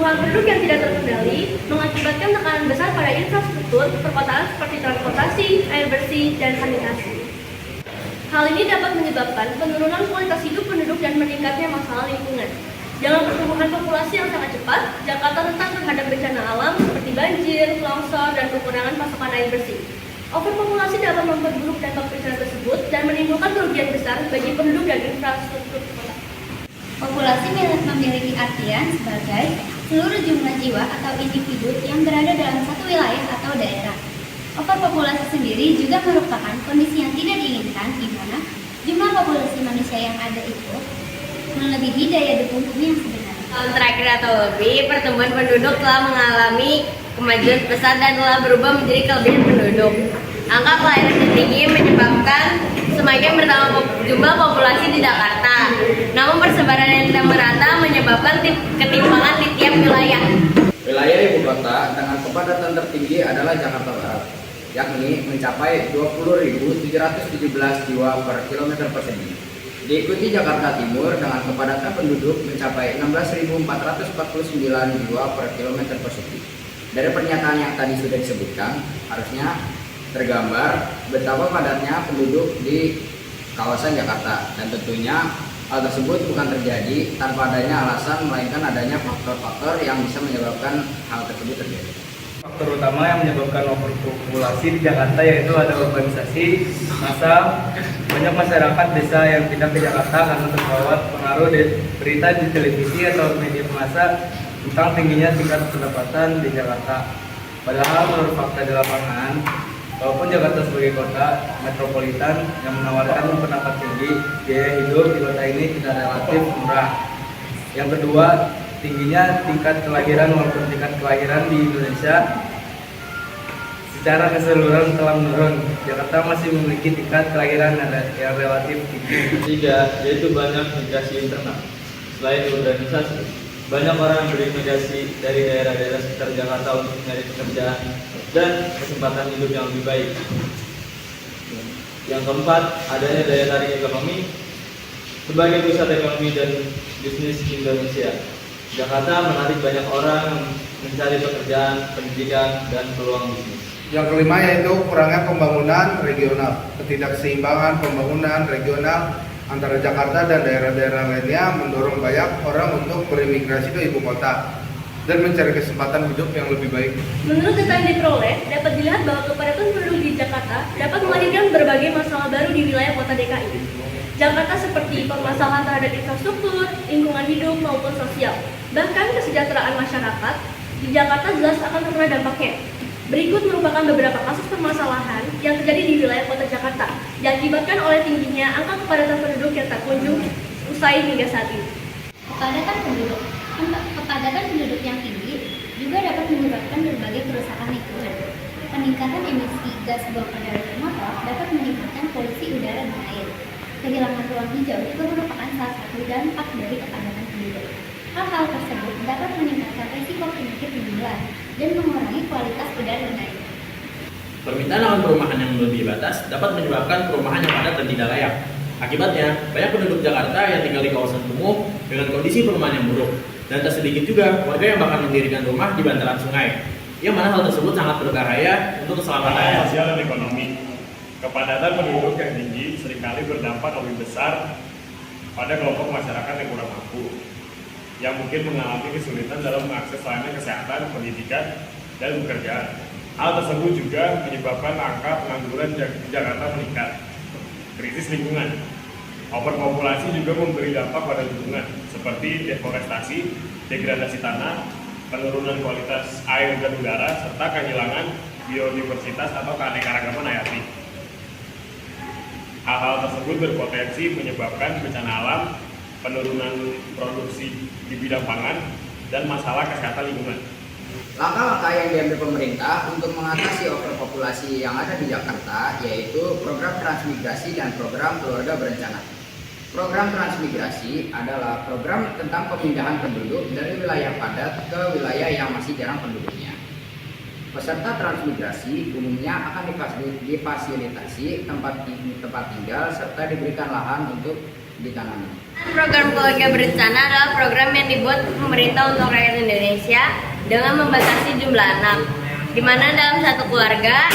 Pertumbuhan penduduk yang tidak terkendali mengakibatkan tekanan besar pada infrastruktur perkotaan seperti transportasi, air bersih, dan sanitasi. Hal ini dapat menyebabkan penurunan kualitas hidup penduduk dan meningkatnya masalah lingkungan. Dengan pertumbuhan populasi yang sangat cepat, Jakarta rentan terhadap bencana alam seperti banjir, longsor, dan kekurangan pasokan air bersih. Overpopulasi dapat memperburuk dampak bencana tersebut dan menimbulkan kerugian besar bagi penduduk dan infrastruktur kota. Populasi memiliki artian sebagai seluruh jumlah jiwa atau individu yang berada dalam satu wilayah atau daerah. Overpopulasi sendiri juga merupakan kondisi yang tidak diinginkan di mana jumlah populasi manusia yang ada itu melebihi daya dukung bumi yang sebenarnya. Tahun terakhir atau lebih, pertumbuhan penduduk telah mengalami kemajuan besar dan telah berubah menjadi kelebihan penduduk. Angka kelahiran tertinggi menyebabkan semakin bertambah jumlah populasi di Jakarta. Namun persebaran yang tidak merata menyebabkan ketimpangan di tiap wilayah. Wilayah ibu kota dengan kepadatan tertinggi adalah Jakarta Barat, yakni mencapai 20.717 jiwa per kilometer persegi. Diikuti Jakarta Timur dengan kepadatan penduduk mencapai 16.449 jiwa per kilometer persegi. Dari pernyataan yang tadi sudah disebutkan, harusnya tergambar betapa padatnya penduduk di kawasan Jakarta, dan tentunya hal tersebut bukan terjadi tanpa adanya alasan, melainkan adanya faktor-faktor yang bisa menyebabkan hal tersebut terjadi. Faktor utama yang menyebabkan overpopulasi di Jakarta yaitu ada urbanisasi massa. Banyak masyarakat desa yang pindah ke Jakarta karena terbawa pengaruh berita di televisi atau media massa tentang tingginya tingkat pendapatan di Jakarta. Padahal menurut fakta di lapangan, walaupun Jakarta sebagai kota metropolitan yang menawarkan pendapat tinggi, biaya hidup di kota ini tidak relatif murah. Yang kedua, tingginya tingkat kelahiran walaupun tingkat kelahiran di Indonesia secara keseluruhan telah menurun. Jakarta masih memiliki tingkat kelahiran yang relatif tinggi. Ketiga, yaitu banyak migrasi internal. Selain urbanisasi, banyak orang yang berimigrasi dari daerah-daerah sekitar Jakarta untuk mencari pekerjaan dan kesempatan hidup yang lebih baik. Yang keempat, adanya daya tarik ekonomi sebagai pusat ekonomi dan bisnis Indonesia. Jakarta menarik banyak orang mencari pekerjaan, pendidikan, dan peluang bisnis. Yang kelima yaitu kurangnya pembangunan regional. Ketidakseimbangan pembangunan regional antara Jakarta dan daerah-daerah lainnya mendorong banyak orang untuk berimigrasi ke ibu kota dan mencari kesempatan hidup yang lebih baik. Menurut data yang diperoleh, dapat dilihat bahwa kepadatan penduduk di Jakarta dapat melahirkan berbagai masalah baru di wilayah kota DKI. Jakarta seperti permasalahan terhadap infrastruktur, lingkungan hidup, maupun sosial. Bahkan kesejahteraan masyarakat di Jakarta jelas akan terkena dampaknya. Berikut merupakan beberapa kasus permasalahan yang terjadi di wilayah kota Jakarta, diakibatkan oleh tingginya angka kepadatan penduduk yang tak kunjung usai hingga saat ini. Kepadatan penduduk yang tinggi juga dapat menyebabkan berbagai kerusakan lingkungan. Peningkatan emisi gas buang kendaraan bermotor dapat meningkatkan polusi udara dan air. Kehilangan ruang hijau juga merupakan salah satu dampak dari kepadatan penduduk. Hal-hal tersebut dapat meningkatkan risiko penyakit menular dan mengurangi kualitas udara dan air. Permintaan akan perumahan yang melebihi batas dapat menyebabkan perumahan yang padat dan tidak layak. Akibatnya, banyak penduduk Jakarta yang tinggal di kawasan kumuh dengan kondisi perumahan yang buruk. Dan tak sedikit juga warga yang bahkan mendirikan rumah di bantaran sungai. Yang mana hal tersebut sangat berbahaya untuk keselamatan sosial dan ekonomi. Kepadatan penduduk yang tinggi seringkali berdampak lebih besar pada kelompok masyarakat yang kurang mampu, yang mungkin mengalami kesulitan dalam mengakses layanan kesehatan, pendidikan, dan pekerjaan. Hal tersebut juga menyebabkan angka pengangguran di Jakarta meningkat. Krisis lingkungan. Overpopulasi juga memberi dampak pada lingkungan, seperti deforestasi, degradasi tanah, penurunan kualitas air dan udara, serta kehilangan biodiversitas atau keanekaragaman hayati. Hal-hal tersebut berpotensi menyebabkan bencana alam, penurunan produksi di bidang pangan, dan masalah kesehatan lingkungan. Langkah-langkah yang diambil pemerintah untuk mengatasi overpopulasi yang ada di Jakarta yaitu program transmigrasi dan program keluarga berencana. Program transmigrasi adalah program tentang pemindahan penduduk dari wilayah padat ke wilayah yang masih jarang penduduknya. Peserta transmigrasi umumnya akan difasilitasi tempat tinggal serta diberikan lahan untuk ditanami. Program keluarga berencana adalah program yang dibuat pemerintah untuk rakyat Indonesia dengan membatasi jumlah anak, di mana dalam satu keluarga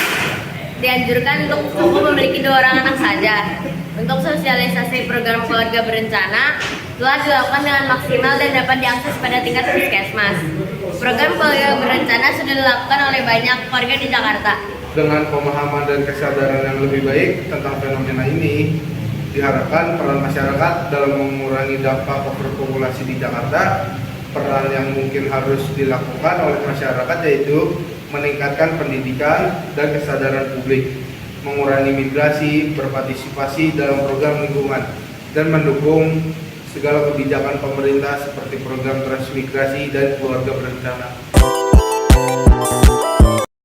dianjurkan untuk cukup memiliki 2 orang anak saja. Untuk sosialisasi program keluarga berencana telah dilakukan dengan maksimal dan dapat diakses pada tingkat puskesmas. Program keluarga berencana sudah dilakukan oleh banyak keluarga di Jakarta. Dengan pemahaman dan kesadaran yang lebih baik tentang fenomena ini, diharapkan peran masyarakat dalam mengurangi dampak overpopulasi di Jakarta. Peran yang mungkin harus dilakukan oleh masyarakat yaitu meningkatkan pendidikan dan kesadaran publik, mengurangi migrasi, berpartisipasi dalam program lingkungan, dan mendukung segala kebijakan pemerintah seperti program transmigrasi dan keluarga berencana.